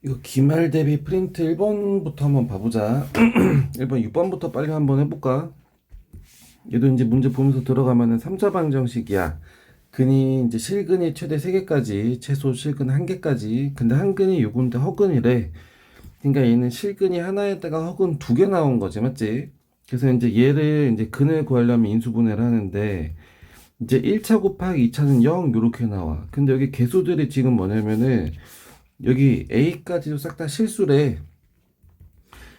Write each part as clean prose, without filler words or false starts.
이거 기말 대비 프린트 1번부터 한번 봐보자. 1번, 6번부터 빨리 한번 해볼까? 얘도 이제 문제 보면서 들어가면은 3차 방정식이야. 근이 이제 실근이 최대 3개까지, 최소 실근 1개까지. 근데 한 근이 요건데 허근이래. 그러니까 얘는 실근이 하나에다가 허근 2개 나온 거지, 맞지? 그래서 이제 얘를 이제 근을 구하려면 인수분해를 하는데, 이제 1차 곱하기 2차는 0, 요렇게 나와. 근데 여기 개수들이 지금 뭐냐면은, 여기 A까지도 싹 다 실수래.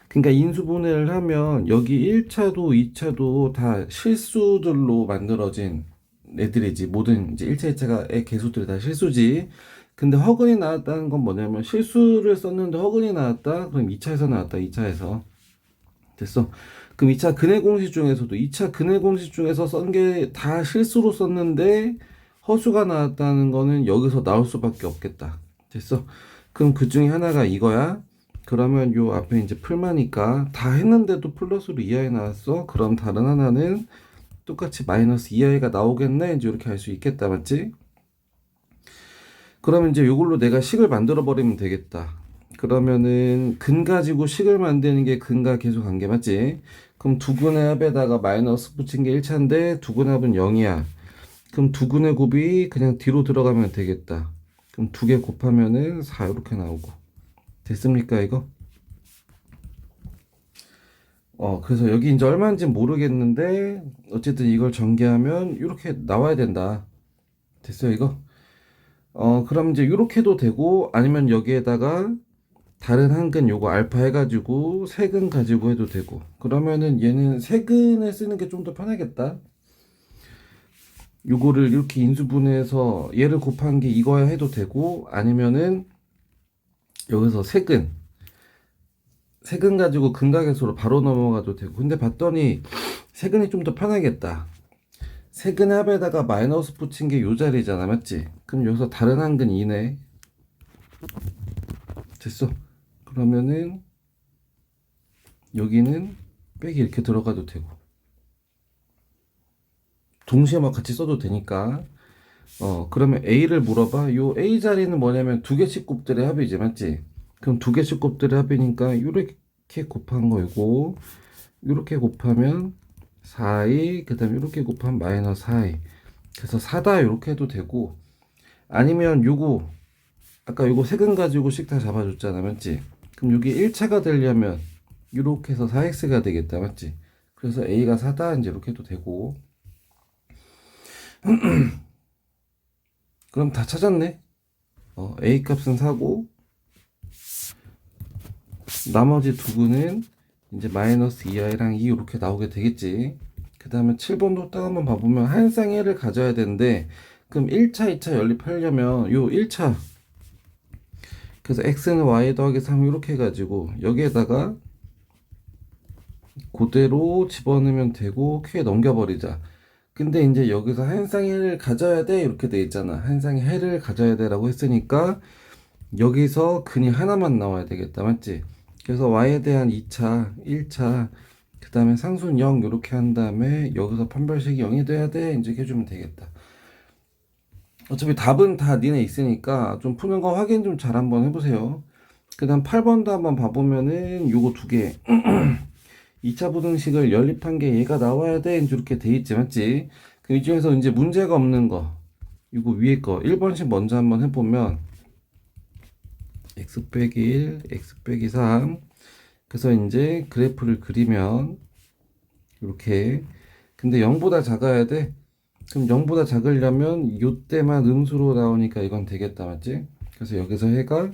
그러니까 인수분해를 하면 여기 1차도 2차도 다 실수들로 만들어진 애들이지. 모든 이제 1차, 2차의 개수들이 다 실수지. 근데 허근이 나왔다는 건 뭐냐면 실수를 썼는데 허근이 나왔다? 그럼 2차에서 나왔다. 2차에서. 됐어. 그럼 2차 근해 공식 중에서도 2차 근해 공식 중에서 쓴 게 다 실수로 썼는데 허수가 나왔다는 거는 여기서 나올 수밖에 없겠다. 됐어. 그럼 그 중에 하나가 이거야. 그러면 요 앞에 이제 풀마니까 다 했는데도 플러스로 2i 나왔어. 그럼 다른 하나는 똑같이 마이너스 2i가 나오겠네. 이제 이렇게 할 수 있겠다. 맞지? 그러면 이제 이걸로 내가 식을 만들어 버리면 되겠다. 그러면은 근 가지고 식을 만드는 게 근과 계수 관계 맞지? 그럼 두근의 합에다가 마이너스 붙인 게 1차인데 두근의 합은 0이야. 그럼 두근의 곱이 그냥 뒤로 들어가면 되겠다. 그럼 2개 곱하면은 4 이렇게 나오고. 됐습니까 이거? 그래서 여기 이제 얼마인지 모르겠는데 어쨌든 이걸 전개하면 이렇게 나와야 된다. 됐어요 이거? 그럼 이제 이렇게도 되고 아니면 여기에다가 다른 한근 요거 알파 해가지고 세근 가지고 해도 되고 그러면은 얘는 세근을 쓰는 게 좀 더 편하겠다. 요거를 이렇게 인수분해해서 얘를 곱한 게 이거야 해도 되고 아니면은 여기서 세근 가지고 근각에서로 바로 넘어가도 되고 근데 봤더니 세근이 좀 더 편하겠다. 세근 합에다가 마이너스 붙인 게 요 자리잖아 맞지? 그럼 여기서 다른 한근 2네. 됐어. 그러면은 여기는 빼기 이렇게 들어가도 되고 동시에 막 같이 써도 되니까 그러면 A를 물어봐. 요 A 자리는 뭐냐면 두 개씩 곱들의 합이지 맞지? 그럼 두 개씩 곱들의 합이니까 요렇게 곱한 거고 요렇게 곱하면 4i 그 다음에 요렇게 곱하면 마이너스 4i 그래서 4다 요렇게 해도 되고 아니면 요거 아까 요거 세근 가지고 식 다 잡아줬잖아 맞지? 그럼 여기 1차가 되려면 요렇게 해서 4x가 되겠다 맞지? 그래서 A가 4다 이제 이렇게 해도 되고 그럼 다 찾았네. A 값은 4고 나머지 두 근은 이제 마이너스 2i랑 2 이렇게 나오게 되겠지. 그 다음에 7번도 딱 한번 봐보면 한 쌍해를 가져야 되는데 그럼 1차, 2차 연립하려면 요 1차 그래서 x는 y 더하기 3 이렇게 해가지고 여기에다가 그대로 집어넣으면 되고 q 에 넘겨버리자. 근데 이제 여기서 한 쌍의 해를 가져야 돼 이렇게 돼 있잖아. 한 쌍의 해를 가져야 돼라고 했으니까 여기서 근이 하나만 나와야 되겠다 맞지? 그래서 y에 대한 2차 1차 그 다음에 상수는 0 이렇게 한 다음에 여기서 판별식이 0이 돼야 돼 이제 이렇게 해주면 되겠다. 어차피 답은 다 니네 있으니까 좀 푸는 거 확인 좀 잘 한번 해보세요. 그 다음 8번도 한번 봐보면은 요거 두개 2차 부등식을 연립한 게 얘가 나와야 돼 이제 이렇게 돼 있지 맞지? 그이 중에서 이제 문제가 없는 거 이거 위에 거 1번씩 먼저 한번 해보면 x 빼기 1, x 빼기 3 그래서 이제 그래프를 그리면 이렇게 근데 0보다 작아야 돼. 그럼 0보다 작으려면 요때만 음수로 나오니까 이건 되겠다 맞지? 그래서 여기서 해가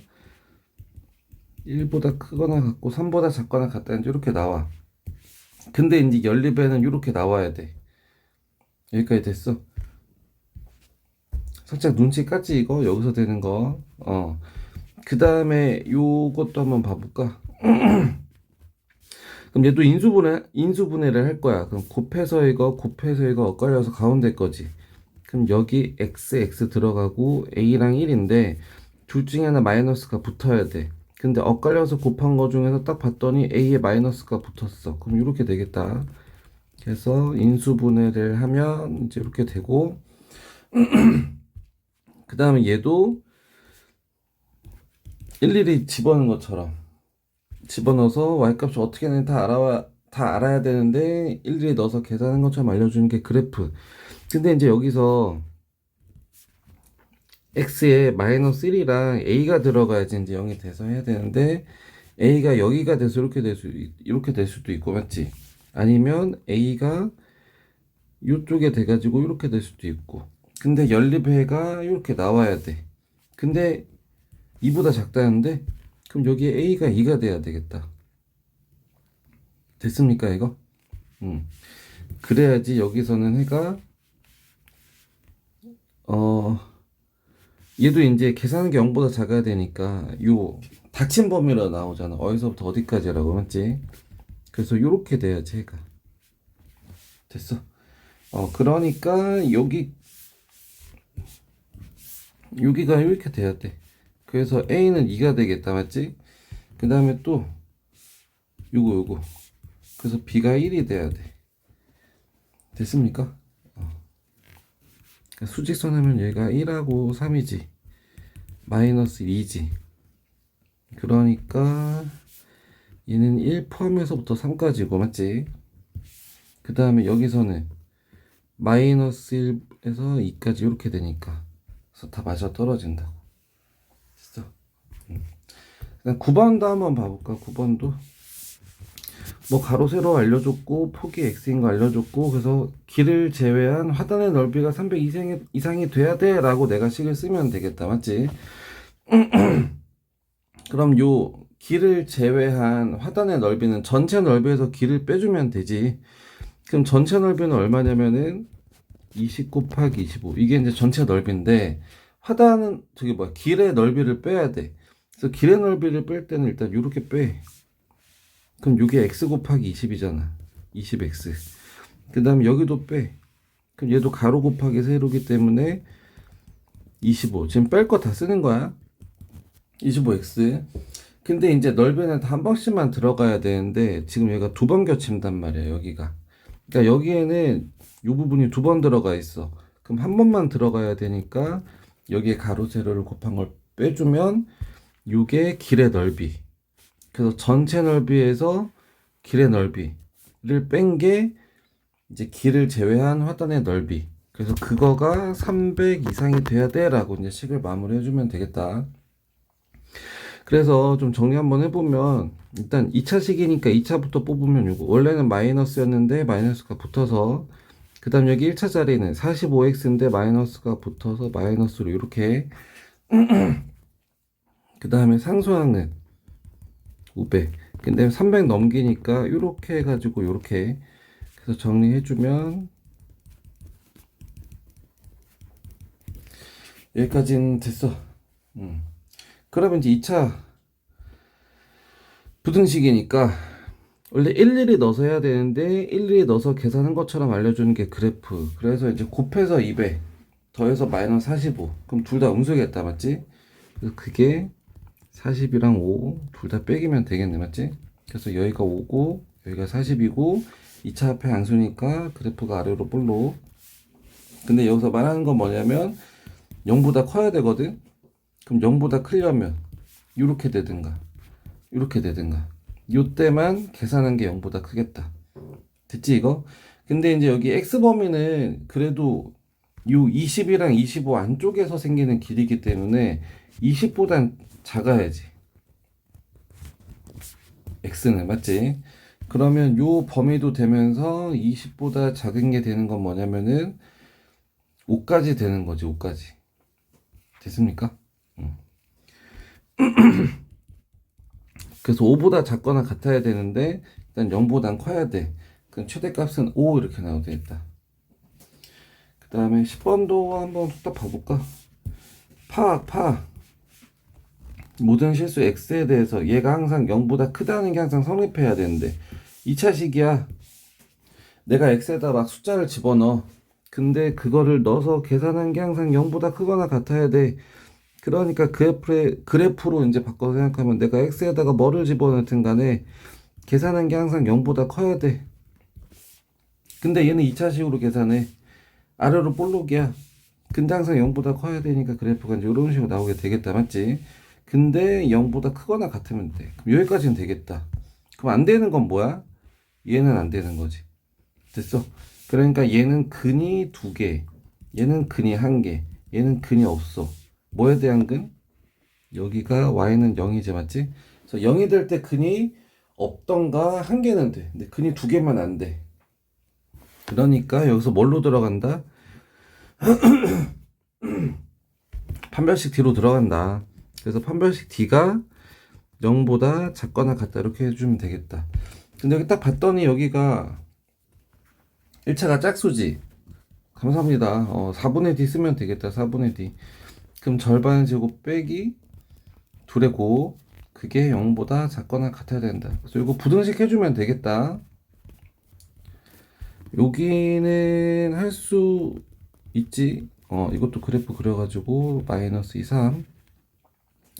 1보다 크거나 같고 3보다 작거나 같다 이제 이렇게 나와. 근데 이제 연립에는 이렇게 나와야 돼. 여기까지 됐어. 살짝 눈치 깠지 이거 여기서 되는 거. 그 다음에 요것도 한번 봐볼까? 그럼 얘도 인수분해를 할 거야. 그럼 곱해서 이거 엇갈려서 가운데 거지. 그럼 여기 x 들어가고 a랑 1인데 둘 중에 하나 마이너스가 붙어야 돼. 근데 엇갈려서 곱한 거 중에서 딱 봤더니 a에 마이너스가 붙었어. 그럼 이렇게 되겠다. 그래서 인수분해를 하면 이제 이렇게 되고 그 다음에 얘도 일일이 집어넣은 것처럼 집어넣어서 y값이 어떻게 되는지 다 알아야 되는데 일일이 넣어서 계산한 것처럼 알려주는 게 그래프. 근데 이제 여기서 x에 마이너스 1이랑 a가 들어가야지 이제 0이 돼서 해야 되는데 a가 여기가 돼서 이렇게 될 수도 있고, 맞지? 아니면 a가 이쪽에 돼가지고 이렇게 될 수도 있고. 근데 연립해가 이렇게 나와야 돼. 근데 2보다 작다는데 그럼 여기에 a가 2가 돼야 되겠다. 됐습니까 이거? 그래야지 여기서는 해가 얘도 이제 계산하는 게 0보다 작아야 되니까 요 닫힌 범위로 나오잖아. 어디서부터 어디까지라고, 맞지? 그래서 요렇게 돼야지 해가. 됐어. 그러니까 여기가 이렇게 돼야 돼. 그래서 a는 2가 되겠다, 맞지? 그 다음에 또 요거 그래서 b가 1이 돼야 돼. 됐습니까? 수직선 하면 얘가 1하고 3이지, 마이너스 2지. 그러니까 얘는 1 포함해서부터 3까지고, 맞지? 그 다음에 여기서는 마이너스 1에서 2까지 이렇게 되니까 그래서 다 맞아 떨어진다고. 됐어. 그다음 9번도 한번 봐볼까? 9번도 뭐 가로 세로 알려줬고 폭이 x인 거 알려줬고, 그래서 길을 제외한 화단의 넓이가 300 이상이 돼야 돼 라고 내가 식을 쓰면 되겠다, 맞지? 그럼 요 길을 제외한 화단의 넓이는 전체 넓이에서 길을 빼주면 되지. 그럼 전체 넓이는 얼마냐면은 20 곱하기 25, 이게 이제 전체 넓이인데 화단은 길의 넓이를 빼야 돼. 그래서 길의 넓이를 뺄 때는 일단 이렇게 빼. 그럼 이게 x 곱하기 20이잖아. 20x. 그 다음에 여기도 빼. 그럼 얘도 가로 곱하기 세로기 때문에 25. 지금 뺄 거 다 쓰는 거야. 25x. 근데 이제 넓이는 한 번씩만 들어가야 되는데 지금 얘가 두 번 겹친단 말이야, 여기가. 그러니까 여기에는 이 부분이 두 번 들어가 있어. 그럼 한 번만 들어가야 되니까 여기에 가로 세로를 곱한 걸 빼주면 이게 길의 넓이. 그래서 전체 넓이에서 길의 넓이를 뺀 게 이제 길을 제외한 화단의 넓이. 그래서 그거가 300 이상이 돼야 돼 라고 이제 식을 마무리해 주면 되겠다. 그래서 좀 정리 한번 해보면 일단 2차식이니까 2차부터 뽑으면 이거 원래는 마이너스였는데 마이너스가 붙어서, 그 다음 여기 1차 자리는 45x인데 마이너스가 붙어서 마이너스로 이렇게 그 다음에 상수항은 500. 근데 300 넘기니까 이렇게 해가지고 이렇게, 그래서 정리해주면 여기까지는 됐어. 그러면 이제 2차 부등식이니까 원래 일일이 넣어서 해야 되는데 일일이 넣어서 계산한 것처럼 알려주는 게 그래프. 그래서 이제 곱해서 200 더해서 마이너스 45, 그럼 둘 다 음수겠다, 맞지? 그래서 그게 40이랑 5 둘 다 빼기면 되겠네, 맞지? 그래서 여기가 5고 여기가 40이고 2차 합해 함수니까 그래프가 아래로 볼록. 근데 여기서 말하는 건 뭐냐면 0보다 커야 되거든. 그럼 0보다 크려면 이렇게 되든가 이렇게 되든가, 요때만 계산한 게 0보다 크겠다. 됐지 이거? 근데 이제 여기 x 범위는 그래도 요 20이랑 25 안쪽에서 생기는 길이기 때문에 20보단 작아야지, x는, 맞지? 그러면 요 범위도 되면서 20보다 작은 게 되는 건 뭐냐면은 5까지 되는 거지, 5까지. 됐습니까? 그래서 5보다 작거나 같아야 되는데 일단 0보단 커야 돼. 그럼 최대값은 5 이렇게 나오면 되겠다. 그 다음에 10번도 한번 딱 봐볼까? 모든 실수 x에 대해서 얘가 항상 0보다 크다는 게 항상 성립해야 되는데 2차식이야. 내가 x에다 막 숫자를 집어넣어. 근데 그거를 넣어서 계산한 게 항상 0보다 크거나 같아야 돼. 그러니까 그래프로 이제 바꿔서 생각하면 내가 x에다가 뭐를 집어넣든 간에 계산한 게 항상 0보다 커야 돼. 근데 얘는 2차식으로 계산해. 아래로 볼록이야. 근데 항상 0보다 커야 되니까 그래프가 이제 이런 식으로 나오게 되겠다, 맞지? 근데 0보다 크거나 같으면 돼. 그럼 여기까지는 되겠다. 그럼 안 되는 건 뭐야? 얘는 안 되는 거지. 됐어? 그러니까 얘는 근이 2개, 얘는 근이 1개, 얘는 근이 없어. 뭐에 대한 근? 여기가 y는 0이지, 맞지? 그래서 0이 될 때 근이 없던가 1개는 돼. 근데 근이 2개만 안 돼. 그러니까 여기서 뭘로 들어간다? 판별식 D로 들어간다. 그래서 판별식 D가 0보다 작거나 같다 이렇게 해주면 되겠다. 근데 여기 딱 봤더니 여기가 1차가 짝수지. 감사합니다. 4분의 D 쓰면 되겠다. 4분의 D. 그럼 절반의 제곱 빼기 2의 곱. 그게 0보다 작거나 같아야 된다. 그래서 이거 부등식 해주면 되겠다. 여기는 할 수 있지. 이것도 그래프 그려가지고 마이너스 2, 3.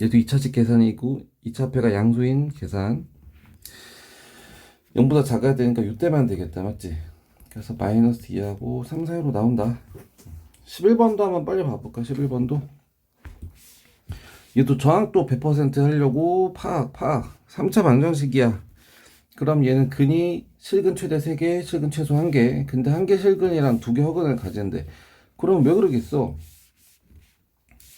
얘도 2차식 계산이고 2차표가 양수인 계산. 0보다 작아야 되니까 6대만 되겠다, 맞지? 그래서 마이너스 2하고 3 사이로 나온다. 11번도 한번 빨리 봐볼까? 11번도 얘도 저항도 100% 하려고 파악 3차 방정식이야. 그럼 얘는 근이 실근 최대 3개, 실근 최소 1개. 근데 1개 실근이랑 2개 허근을 가진대. 그럼 왜 그러겠어?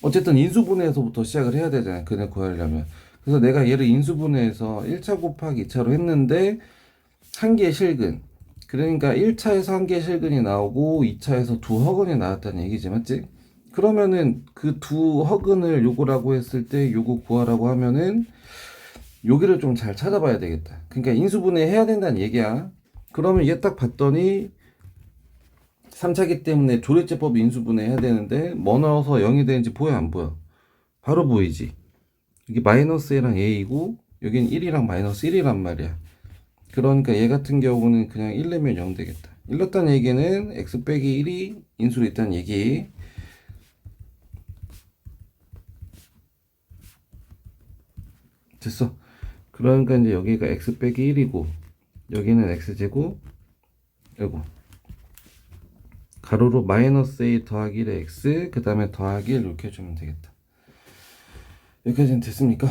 어쨌든 인수분해에서부터 시작을 해야 되잖아, 근을 구하려면. 그래서 내가 얘를 인수분해해서 1차 곱하기 2차로 했는데 1개의 실근, 그러니까 1차에서 1개의 실근이 나오고 2차에서 2 허근이 나왔다는 얘기지, 맞지? 그러면은 그 2 허근을 요구라고 했을 때 요구 구하라고 하면은 여기를 좀 잘 찾아봐야 되겠다. 그러니까 인수분해 해야 된다는 얘기야. 그러면 얘 딱 봤더니 3차기 때문에 조례제법 인수분해 해야 되는데 뭐 넣어서 0이 되는지 보여 안 보여? 바로 보이지. 이게 마이너스 1이랑 a이고 여긴 1이랑 마이너스 1이란 말이야. 그러니까 얘 같은 경우는 그냥 1 내면 0 되겠다. 1 넣었다는 얘기는 x 빼기 1이 인수로 있다는 얘기. 됐어. 그러니까 이제 여기가 x 빼기 1이고 여기는 x제곱, 이거 가로로 마이너스 a 더하기 1의 x, 그 다음에 더하기 1 이렇게 해주면 되겠다. 여기까지는 됐습니까?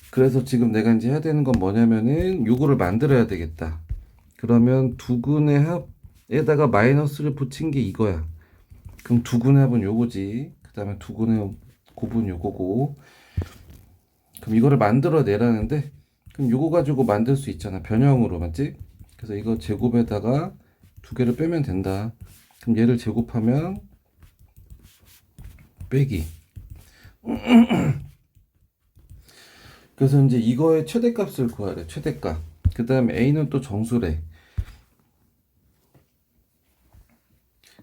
그래서 지금 내가 이제 해야 되는 건 뭐냐면은 요거를 만들어야 되겠다. 그러면 두근의 합에다가 마이너스를 붙인 게 이거야. 그럼 두근의 합은 요거지. 그 다음에 두근의 곱은 요거고. 그럼 이거를 만들어 내라는데, 그럼 요거 가지고 만들 수 있잖아, 변형으로, 맞지? 그래서 이거 제곱에다가 2개를 빼면 된다. 그럼 얘를 제곱하면 빼기. 그래서 이제 이거의 최대값을 구하래. 최대값. 그 다음에 a는 또 정수래.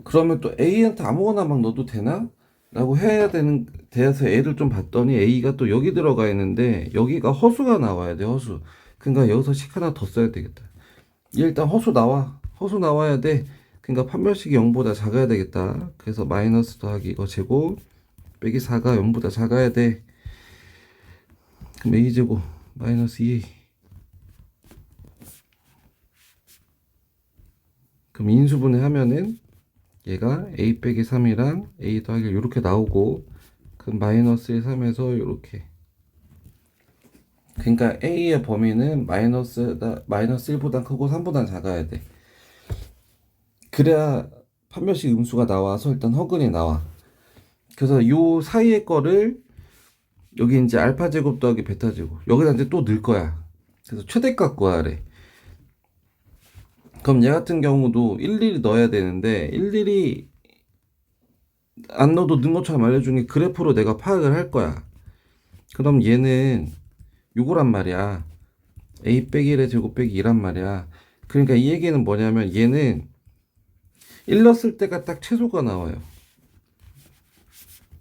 그러면 또 a한테 아무거나 막 넣어도 되나? 라고 해야 되는, 돼서 애를 좀 봤더니 a가 또 여기 들어가 있는데 여기가 허수가 나와야 돼, 허수. 그러니까 여기서 식 하나 더 써야 되겠다. 얘 일단 허수 나와. 허수 나와야 돼. 그러니까 판별식이 0보다 작아야 되겠다. 그래서 마이너스 더하기 이거 제곱 빼기 4가 0보다 작아야 돼. 그럼 a제곱 마이너스 2. 그럼 인수분해 하면은 얘가 a 빼기 3이랑 a 더하기 이렇게 나오고, 그럼 마이너스 1, 3에서 이렇게. 그러니까 a의 범위는 마이너스 1보다 크고 3보다 작아야 돼. 그래야 판별식 음수가 나와서 일단 허근이 나와. 그래서 요 사이의 거를 여기 이제 알파 제곱 더하기 베타 제곱 여기다 이제 또 넣을 거야. 그래서 최대값 구하래. 그럼 얘 같은 경우도 일일이 넣어야 되는데 일일이 안 넣어도 는 것처럼 알려준 게 그래프로 내가 파악을 할 거야. 그럼 얘는 요거란 말이야. a 빼기 1의 제곱 빼기 2란 말이야. 그러니까 이 얘기는 뭐냐면 얘는 1 넣었을 때가 딱 최소가 나와요.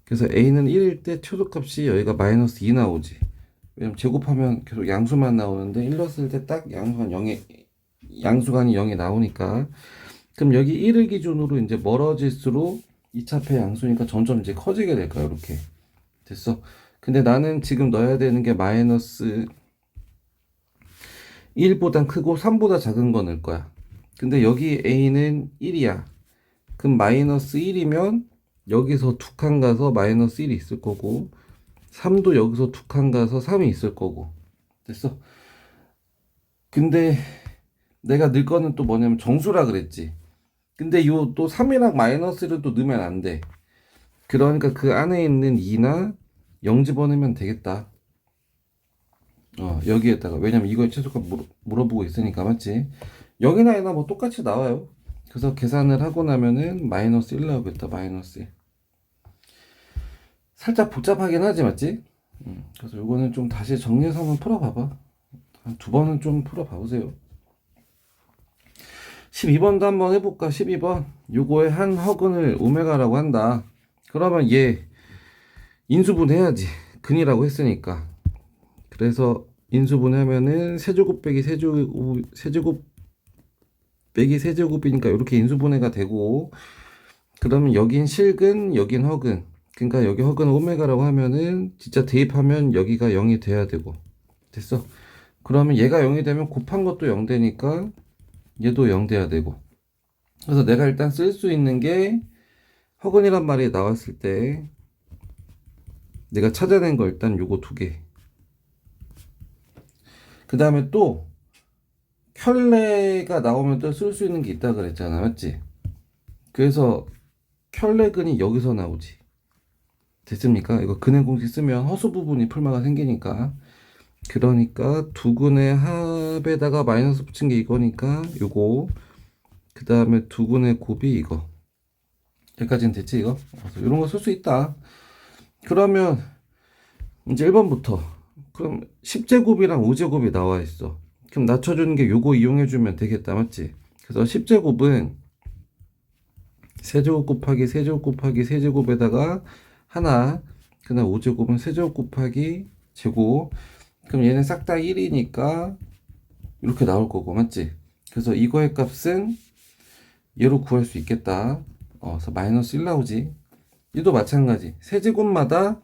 그래서 a는 1일 때 최소값이 여기가 마이너스 2 나오지. 왜냐면 제곱하면 계속 양수만 나오는데 1 넣었을 때 딱 양수간이 0이 나오니까. 그럼 여기 1을 기준으로 이제 멀어질수록 2차표 양수니까 점점 이제 커지게 될 거야. 이렇게 됐어. 근데 나는 지금 넣어야 되는 게 마이너스 1보단 크고 3보다 작은 거 넣을 거야. 근데 여기 a는 1이야. 그럼 마이너스 1이면 여기서 두 칸 가서 마이너스 1이 있을 거고 3도 여기서 두 칸 가서 3이 있을 거고. 됐어. 근데 내가 넣을 거는 또 뭐냐면 정수라 그랬지. 근데 요 또 3이랑 마이너스를 또 넣으면 안 돼. 그러니까 그 안에 있는 2나 0 집어넣으면 되겠다. 여기에다가. 왜냐면 이거에 최소값 물어보고 있으니까, 맞지? 0이나 1나 뭐 똑같이 나와요. 그래서 계산을 하고 나면은 마이너스 1 나오겠다. 마이너스 1. 살짝 복잡하긴 하지, 맞지? 그래서 요거는 좀 다시 정리해서 한번 풀어봐봐. 한 두 번은 좀 풀어봐보세요. 12번도 한번 해볼까? 12번. 요거의 한 허근을 오메가라고 한다. 그러면 얘 인수분 해야지. 근이라고 했으니까. 그래서 인수분하면은 세제곱 빼기 세제곱 빼기 세제곱이니까 이렇게 인수분해가 되고, 그러면 여긴 실근, 여긴 허근. 그러니까 여기 허근 오메가라고 하면은 진짜 대입하면 여기가 0이 돼야 되고. 됐어. 그러면 얘가 0이 되면 곱한 것도 0 되니까 얘도 0 돼야 되고. 그래서 내가 일단 쓸 수 있는 게 허근이란 말이 나왔을 때 내가 찾아낸 거 일단 요거 두 개. 그 다음에 또 켤레가 나오면 또 쓸 수 있는 게 있다 그랬잖아, 맞지? 그래서 켤레근이 여기서 나오지. 됐습니까? 이거 근행 공식 쓰면 허수 부분이 풀마가 생기니까. 그러니까 두 근의 합에다가 마이너스 붙인 게 이거니까 요거. 그 다음에 두 근의 곱이 이거. 여기까지는 됐지, 이거? 그래서 이런 거 쓸 수 있다. 그러면 이제 1번부터. 그럼 10제곱이랑 5제곱이 나와 있어. 그럼 낮춰주는 게 요거 이용해주면 되겠다, 맞지? 그래서 10제곱은 세제곱 곱하기 세제곱 곱하기 세제곱에다가 하나, 그 다음 5제곱은 세제곱 곱하기 제곱. 그럼 얘는 싹 다 1이니까 이렇게 나올 거고, 맞지? 그래서 이거의 값은 얘로 구할 수 있겠다. 그래서 마이너스 1 나오지. 얘도 마찬가지. 세제곱마다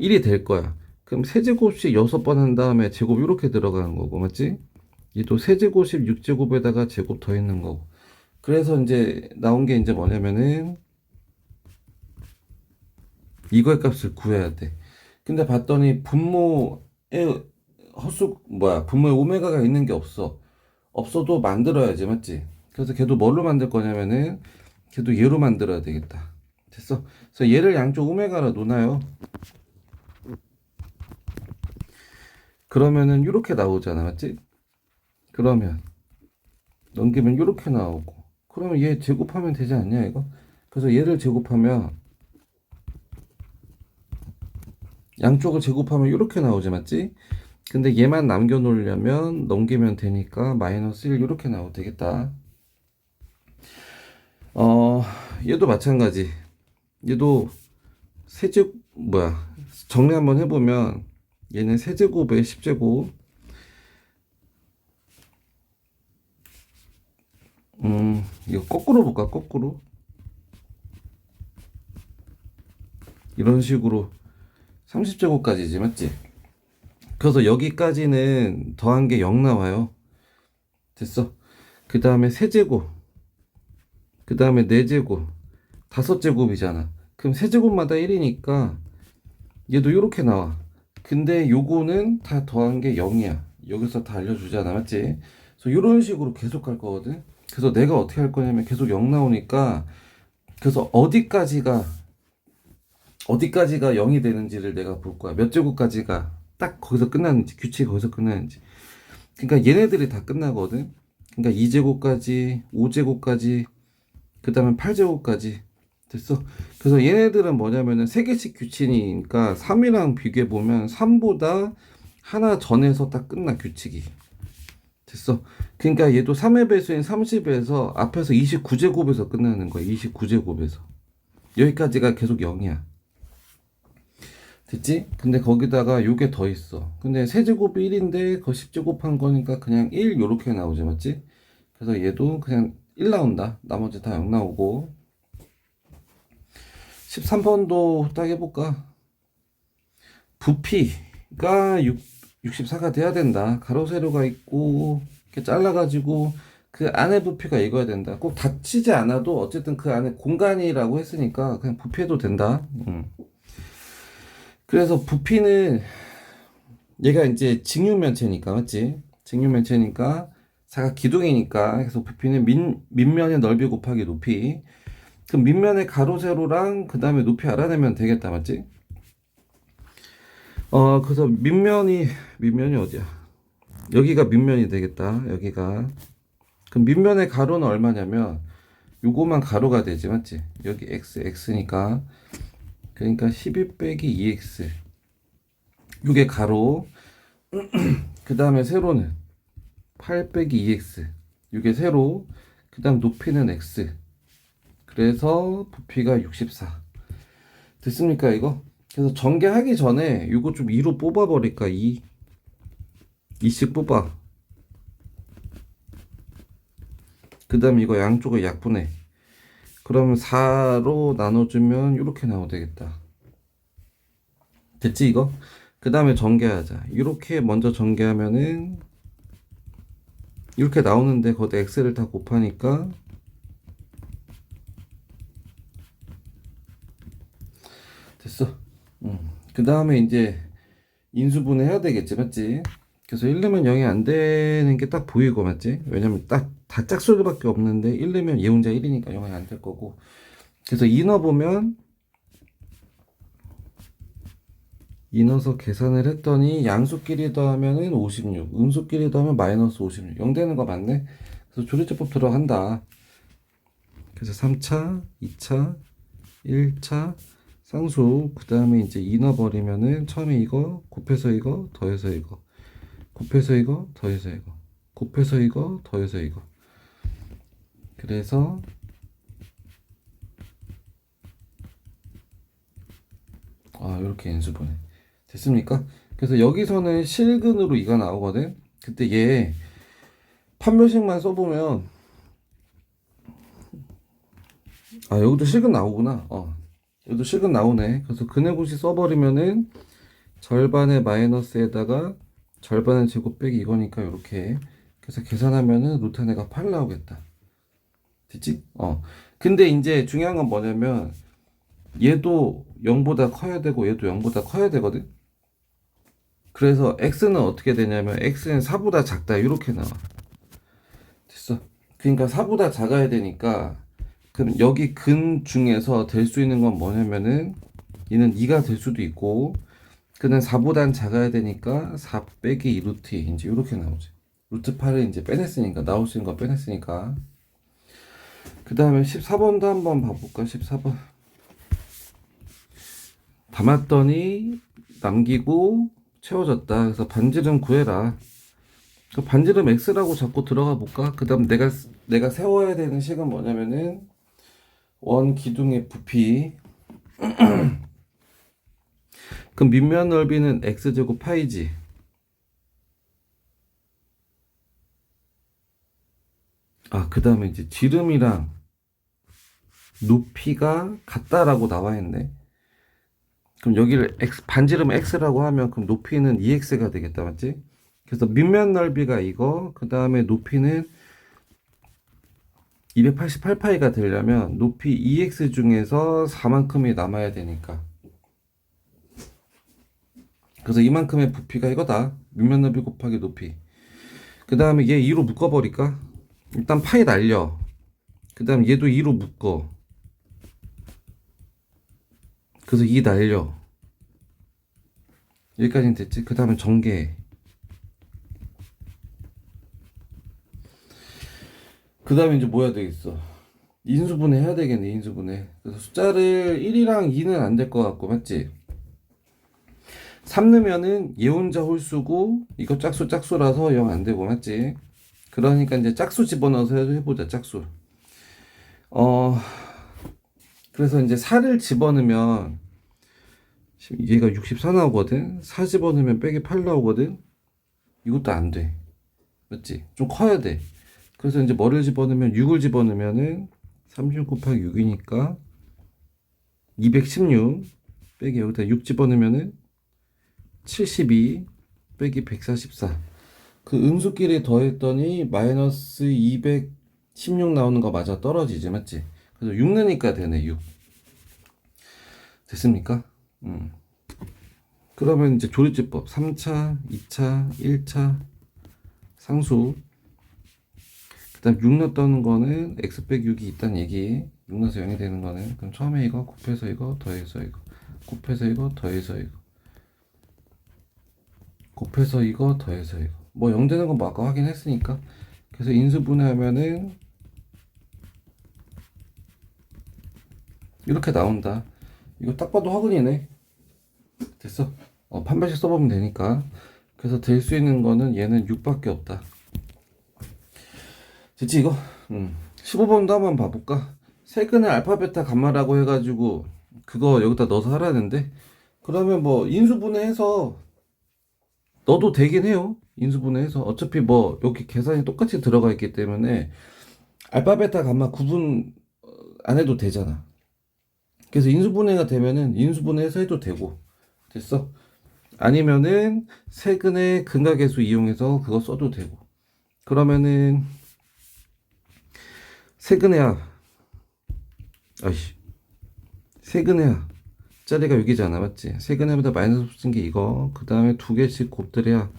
1이 될 거야. 그럼 세제곱씩 6번 한 다음에 제곱 이렇게 들어가는 거고, 맞지? 얘도 세제곱씩 6제곱에다가 제곱 더 있는 거고. 그래서 이제 나온 게 이제 뭐냐면은 이거의 값을 구해야 돼. 근데 봤더니 분모에 분모에 오메가가 있는 게 없어. 없어도 만들어야지, 맞지? 그래서 걔도 뭘로 만들 거냐면은 걔도 얘로 만들어야 되겠다. 됐어? 그래서 얘를 양쪽 오메가로 놓나요? 그러면은 이렇게 나오잖아, 맞지? 그러면 넘기면 이렇게 나오고. 그러면 얘 제곱하면 되지 않냐, 이거? 그래서 얘를 제곱하면 양쪽을 제곱하면 이렇게 나오지, 맞지? 근데 얘만 남겨놓으려면 넘기면 되니까 마이너스 1 이렇게 나오면 되겠다. 얘도 마찬가지. 얘도 정리 한번 해보면 얘는 세제곱에 10제곱. 이거 거꾸로 볼까? 거꾸로. 이런 식으로 30제곱까지지, 맞지? 그래서 여기까지는 더한 게 0 나와요. 됐어. 그 다음에 세제곱. 그 다음에 4제곱. 5제곱이잖아. 그럼 세제곱마다 1이니까 얘도 이렇게 나와. 근데 요거는 다 더한 게 0이야. 여기서 다 알려주잖아, 맞지? 그래서 이런 식으로 계속 갈 거거든. 그래서 내가 어떻게 할 거냐면 계속 0 나오니까, 그래서 어디까지가 0이 되는지를 내가 볼 거야. 몇 제곱까지가 딱 거기서 끝나는지, 규칙이 거기서 끝나는지. 그러니까 얘네들이 다 끝나거든. 그러니까 2제곱까지, 5제곱까지, 그 다음에 8제곱까지. 됐어. 그래서 얘네들은 뭐냐면은 3개씩 규칙이니까 3이랑 비교해보면 3보다 하나 전에서 딱 끝나, 규칙이. 됐어. 그러니까 얘도 3의 배수인 30에서 앞에서 29제곱에서 끝나는 거야. 29제곱에서. 여기까지가 계속 0이야. 됐지? 근데 거기다가 요게 더 있어. 근데 세제곱이 1인데 그 10제곱 한 거니까 그냥 1 요렇게 나오지, 맞지? 그래서 얘도 그냥 1 나온다. 나머지 다 0 나오고. 13번도 딱 해볼까? 부피가 64가 돼야 된다. 가로 세로가 있고 이렇게 잘라가지고 그 안에 부피가 이거야 된다. 꼭 닫히지 않아도 어쨌든 그 안에 공간이라고 했으니까 그냥 부피해도 된다. 그래서 부피는 얘가 이제 직육면체니까 맞지? 직육면체니까 사각 기둥이니까 그래서 부피는 밑면의 넓이 곱하기 높이. 그럼 밑면의 가로 세로랑 그 다음에 높이 알아내면 되겠다 맞지? 그래서 밑면이 어디야? 여기가 밑면이 되겠다. 여기가. 그럼 밑면의 가로는 얼마냐면 요거만 가로가 되지 맞지? 여기 x니까 그러니까 12 빼기 2x 요게 가로. 그 다음에 세로는 8 빼기 2x 요게 세로. 그 다음 높이는 x. 그래서 부피가 64 됐습니까 이거? 그래서 전개하기 전에 이거 좀 2로 뽑아버릴까. 2씩 뽑아. 그 다음 이거 양쪽을 약분해. 그러면 4로 나눠주면 이렇게 나오면 되겠다. 됐지 이거? 그 다음에 전개하자. 이렇게 먼저 전개하면은 이렇게 나오는데 거기다 x를 다 곱하니까 됐어. 그 다음에 이제 인수분해 해야 되겠지 맞지? 그래서 1 넣으면 0이 안 되는 게 딱 보이고 맞지? 왜냐면 딱 다 짝수밖에 없는데 1 넣으면 얘 혼자 1이니까 0이 안 될 거고. 그래서 2 넣어보면 2 넣어서 계산을 했더니 양수끼리 더하면은 56, 음수끼리 더하면 마이너스 56. 0 되는 거 맞네? 그래서 조리제법 들어간다. 그래서 3차, 2차, 1차, 상수. 그 다음에 이제 2 넣어버리면은 처음에 이거 곱해서 이거 더해서 이거 곱해서 이거 더해서 이거 곱해서 이거 더해서 이거. 그래서 이렇게 인수분해 됐습니까? 그래서 여기서는 실근으로 2가 나오거든. 그때 얘 판별식만 써보면 여기도 실근 나오구나. 여기도 실근 나오네. 그래서 근해고시 써버리면은 절반의 마이너스에다가 절반의 제곱 빼기 이거니까 이렇게. 그래서 계산하면은 루탄에가 8 나오겠다. 됐지? 근데 이제 중요한 건 뭐냐면 얘도 0보다 커야 되고 얘도 0보다 커야 되거든. 그래서 x는 어떻게 되냐면 x는 4보다 작다 이렇게 나와. 됐어. 그러니까 4보다 작아야 되니까 그럼 여기 근 중에서 될 수 있는 건 뭐냐면은 얘는 2가 될 수도 있고 그는 4보단 작아야 되니까 4 빼기 2 루트 2 이제 이렇게 나오지. 루트 8을 이제 빼냈으니까 나올 수 있는 거 빼냈으니까. 그 다음에 14번도 한번 봐볼까. 14번 담았더니 남기고 채워졌다. 그래서 반지름 구해라. 그 반지름 x라고 잡고 들어가 볼까. 그 다음 내가 세워야 되는 식은 뭐냐면은 원 기둥의 부피. 그럼 밑면 넓이는 x제곱 파이지. 그 다음에 이제 지름이랑 높이가 같다라고 나와 있네. 그럼 여기를 반지름 x라고 하면 그럼 높이는 2x가 되겠다 맞지? 그래서 밑면 넓이가 이거, 그 다음에 높이는 288파이가 되려면 높이 2x 중에서 4만큼이 남아야 되니까. 그래서 이만큼의 부피가 이거다. 밑면 넓이 곱하기 높이. 그 다음에 얘 2로 묶어버릴까? 일단 파이 날려. 그 다음 얘도 2로 묶어. 그래서 2 날려. 여기까지는 됐지? 그 다음에 전개해. 그 다음에 이제 뭐 해야 되겠어? 인수분해 해야 되겠네, 인수분해. 그래서 숫자를 1이랑 2는 안 될 것 같고, 맞지? 3 넣으면은 얘 혼자 홀수고, 이거 짝수라서 0 안 되고, 맞지? 그러니까 이제 짝수 집어넣어서 해보자, 짝수. 그래서 이제 4를 집어넣으면, 얘가 64 나오거든? 4 집어넣으면 빼기 8 나오거든? 이것도 안 돼. 맞지? 좀 커야 돼. 그래서 이제 뭐를 집어넣으면 6을 집어넣으면은 36 곱하기 6이니까 216 빼기 여기다 6 집어넣으면은 72 빼기 144 그 음수끼리 더했더니 마이너스 216 나오는 거 맞아 떨어지지, 맞지? 그래서 6 넣으니까 되네. 6 됐습니까? 그러면 이제 조리제법 3차, 2차, 1차 상수, 그 다음 6 넣었던 거는 x 빼기 6이 있다는 얘기. 6 넣어서 0이 되는 거는, 그럼 처음에 이거 곱해서 이거 더해서 이거 곱해서 이거 더해서 이거 곱해서 이거 더해서 이거 뭐 0 되는 건 뭐 아까 확인했으니까. 그래서 인수분해하면은 이렇게 나온다. 이거 딱 봐도 화근이네. 됐어. 판별식 써보면 되니까. 그래서 될 수 있는 거는 얘는 6밖에 없다. 됐지 이거? 15번도 한번 봐볼까? 세근의 알파 베타 감마라고 해가지고 그거 여기다 넣어서 하라는데, 그러면 뭐 인수분해해서 넣어도 되긴 해요. 인수분해해서 어차피 뭐 여기 계산이 똑같이 들어가 있기 때문에 알파 베타 감마 구분 안 해도 되잖아. 그래서 인수분해가 되면은 인수분해해서 해도 되고. 됐어. 아니면은 세근의 근각계수 이용해서 그거 써도 되고. 그러면은 세근의 아이씨 세근의 짜리가 6이잖아, 맞지? 세근의보다 마이너스 붙인 게 이거, 그 다음에 2개씩 곱들여야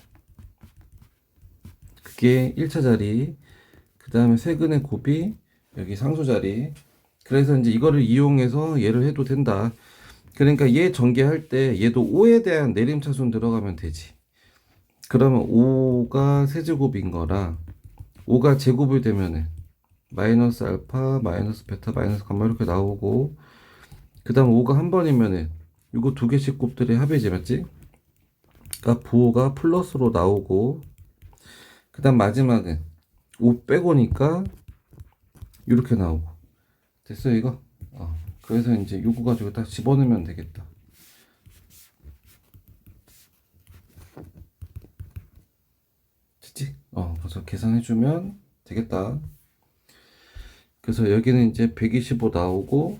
그게 1차 자리, 그 다음에 세근의 곱이 여기 상수 자리. 그래서 이제 이거를 이용해서 얘를 해도 된다. 그러니까 얘 전개할 때 얘도 5에 대한 내림차순 들어가면 되지. 그러면 5가 세제곱인 거랑 5가 제곱이 되면은 마이너스 알파, 마이너스 베타, 마이너스 감마 이렇게 나오고, 그 다음 5가 한 번이면은 이거 2개씩 곱들의 합이지, 맞지? 그러니까 부호가 플러스로 나오고, 그 다음 마지막은 5 빼고니까 이렇게 나오고. 됐어 이거? 그래서 이제 요거 가지고 딱 집어넣으면 되겠다. 됐지? 그래서 계산해주면 되겠다. 그래서 여기는 이제 125 나오고,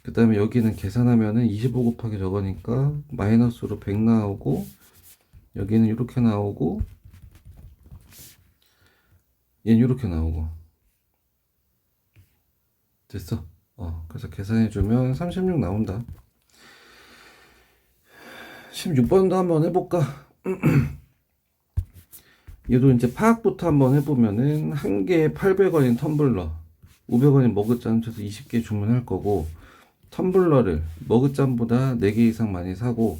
그 다음에 여기는 계산하면은 25 곱하기 저거니까 마이너스로 100 나오고, 여기는 이렇게 나오고, 얘는 이렇게 나오고. 됐어. 그래서 계산해주면 36 나온다. 16번도 한번 해볼까? 얘도 이제 파악부터 한번 해보면은, 한 개에 800원인 텀블러, 500원인 머그잔 쳐서 20개 주문할 거고, 텀블러를 머그잔보다 4개 이상 많이 사고,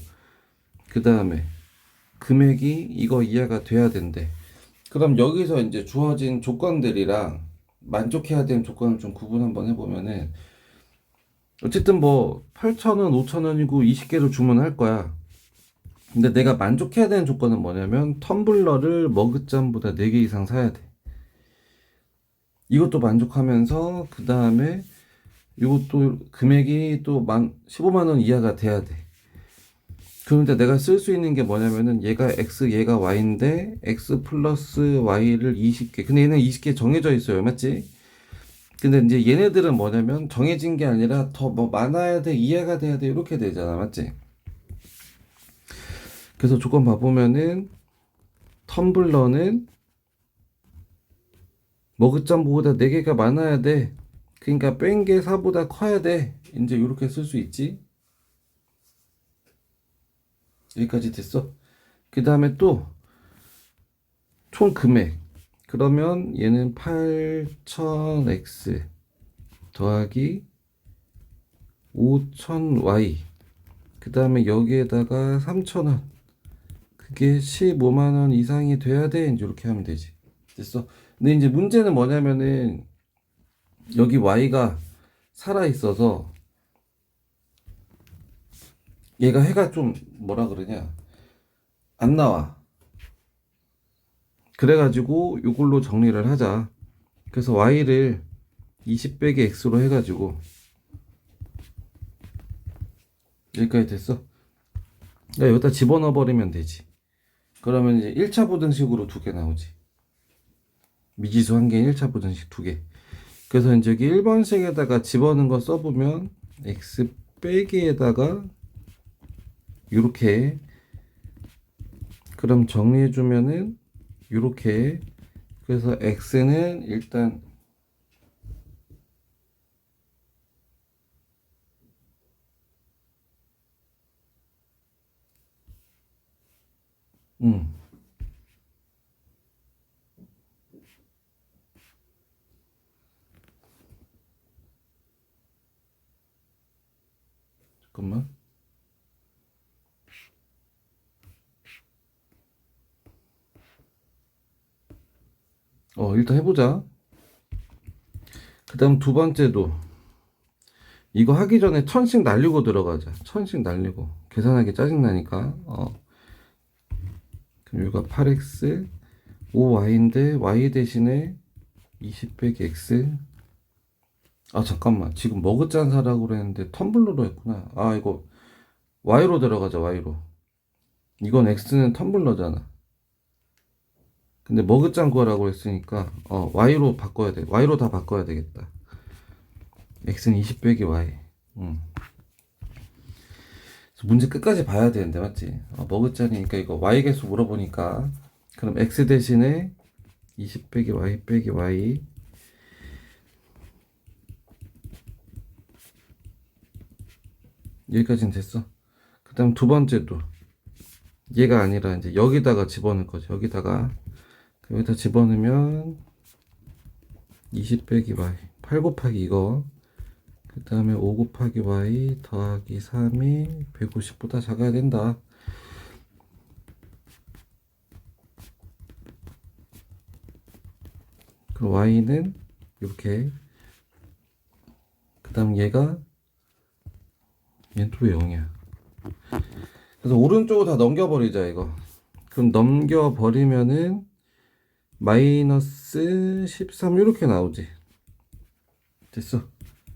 그 다음에 금액이 이거 이하가 돼야 된대. 그럼 여기서 이제 주어진 조건들이랑 만족해야 되는 조건을 좀 구분 한번 해보면은, 어쨌든 뭐 8,000원, 5,000원이고 20개를 주문할 거야. 근데 내가 만족해야 되는 조건은 뭐냐면 텀블러를 머그잔보다 4개 이상 사야 돼. 이것도 만족하면서 그 다음에 이것도 금액이 또 15만 원 이하가 돼야 돼. 그런데 내가 쓸 수 있는 게 뭐냐면은 얘가 X, 얘가 Y인데 X 플러스 Y를 20개. 근데 얘는 20개 정해져 있어요. 맞지? 근데 이제 얘네들은 뭐냐면 정해진 게 아니라 더 뭐 많아야 돼, 이해가 돼야 돼, 이렇게 되잖아. 맞지? 그래서 조건 봐보면은 텀블러는 머그잔보다 4개가 많아야 돼. 그러니까 뺀 게 4보다 커야 돼. 이제 이렇게 쓸 수 있지. 여기까지 됐어. 그 다음에 또 총 금액. 그러면 얘는 8000x 더하기 5000y. 그 다음에 여기에다가 3000원. 그게 15만 원 이상이 돼야 돼. 이제 이렇게 하면 되지. 됐어. 근데 이제 문제는 뭐냐면은 여기 y가 살아 있어서 얘가 해가 좀 뭐라 그러냐, 안 나와. 그래가지고 이걸로 정리를 하자. 그래서 y를 20 빼기 x로 해가지고 여기까지 됐어. 여기다 집어넣어 버리면 되지. 그러면 이제 1차 부등식으로 2개 나오지. 미지수 1개, 1차 부등식 2개. 그래서 이제 여기 1번식에다가 집어넣은 거 써보면 x 빼기에다가 이렇게, 그럼 정리해주면은 요렇게. 그래서 x는 일단 음 잠깐만. 일단 해보자. 그 다음 두 번째도 이거 하기 전에 1000씩 날리고 들어가자. 1000씩 날리고 계산하기 짜증나니까. 그럼 여기가 8x 5y인데 y 대신에 20 빼기 x. 아 잠깐만, 지금 머그잔 사라고 그랬는데 텀블러로 했구나. 이거 y로 들어가자. y로. 이건 x는 텀블러잖아. 근데 머그잔 구하라고 했으니까 y로 바꿔야 돼. y로 다 바꿔야 되겠다. x는 20 빼기 y. 그래서 문제 끝까지 봐야 되는데 맞지? 머그잔이니까 이거 y 개수 물어보니까 그럼 x 대신에 20 빼기 y 빼기 y. 여기까지는 됐어. 그 다음 두 번째도 얘가 아니라 이제 여기다가 집어넣을 거죠. 여기다 집어넣으면 20 빼기 y 8 곱하기 이거, 그 다음에 5 곱하기 y 더하기 3이 150보다 작아야 된다. 그럼 y는 이렇게. 그 다음 얘는 또 왜 0이야? 그래서 오른쪽으로 다 넘겨버리자 이거. 그럼 넘겨버리면은 마이너스 13 이렇게 나오지. 됐어.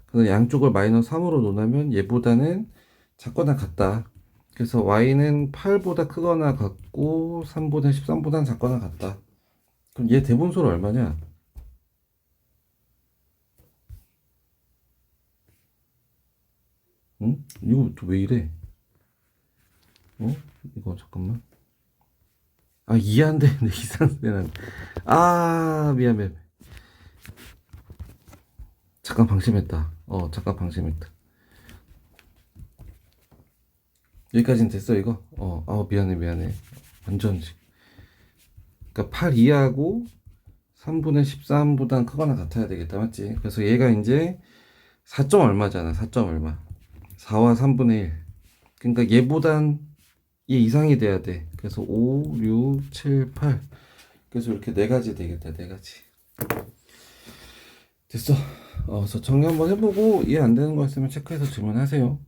그래서 양쪽을 마이너스 3으로 놓으면 얘보다는 작거나 같다. 그래서 y는 8보다 크거나 같고 3보다 13보다는 작거나 같다. 그럼 얘 대분수는 얼마냐? 응? 이거 또 왜 이래? 이거 잠깐만. 이해 안 되는데 이상하네. 미안 미안. 잠깐 방심했다. 잠깐 방심했다. 여기까지는 됐어 이거. 미안해. 완전. 그러니까 8 이하고 3분의 13보단 크거나 같아야 되겠다 맞지? 그래서 얘가 이제 4점 얼마잖아. 4점 얼마. 4와 3분의 1. 그러니까 얘보단 얘 이상이 돼야 돼. 그래서 5, 6, 7, 8. 그래서 이렇게 네 가지 되겠다. 네 가지. 됐어. 그래서 정리 한번 해보고 이해 안 되는 거 있으면 체크해서 질문하세요.